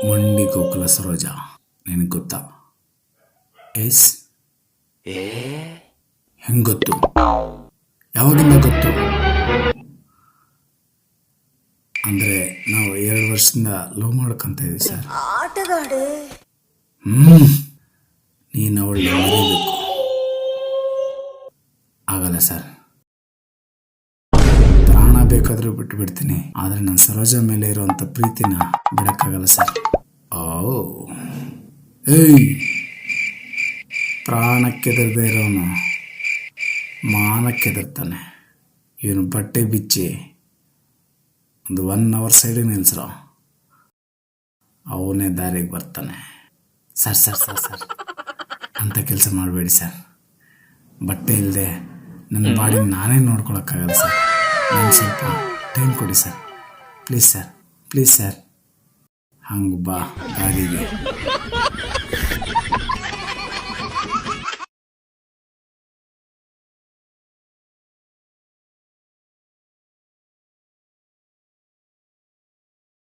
ಮಂಡಿ ಗೋಕುಲ ಸರೋಜ ನಿನಗೆ ಗೊತ್ತಾ? ಎಸ್. ಹೆಂಗೆ ಗೊತ್ತು? ಯಾವಾಗಿಂದ ಗೊತ್ತು? ಅಂದರೆ ನಾವು 2 ವರ್ಷದಿಂದ ಲವ್ ಮಾಡ್ಕೊಂತ ಇದೀವಿ ಸರ್. ನೀನು ಅವಳನ್ನ ಮರೀಬೇಕು. ಆಗಲ್ಲ ಸರ್, ಪ್ರಾಣ ಬೇಕಾದರೂ ಬಿಟ್ಟು ಬಿಡ್ತೀನಿ, ಆದರೆ ನನ್ನ ಸರೋಜ ಮೇಲೆ ಇರುವಂಥ ಪ್ರೀತಿನ ಬಿಡೋಕ್ಕಾಗಲ್ಲ ಸರ್. ಏಯ್, ಪ್ರಾಣಕ್ಕೆದರದೇ ಇರೋನು ಮಾನಕ್ಕೆದರ್ತಾನೆ. ಇವನು ಬಟ್ಟೆ ಬಿಚ್ಚಿ ಒಂದು 1 hour ಸೈಡಿಗೆ ನಿಲ್ಸ್ರೋ, ಅವನೇ ದಾರಿಗೆ ಬರ್ತಾನೆ. ಸರ್ ಸರ್ ಸರ್ ಸರ್ ಅಂಥ ಕೆಲಸ ಮಾಡಬೇಡಿ ಸರ್. ಬಟ್ಟೆ ಇಲ್ಲದೆ ನನ್ನ ಬಾಡಿ ನಾನೇ ನೋಡ್ಕೊಳಕ್ಕಾಗಲ್ಲ ಸರ್. ನನಗೆ ಸ್ವಲ್ಪ ಟೈಮ್ ಕೊಡಿ sir, please sir, please sir. ಹಂಗೆ ಬಾ ದಾರಿಗೆ.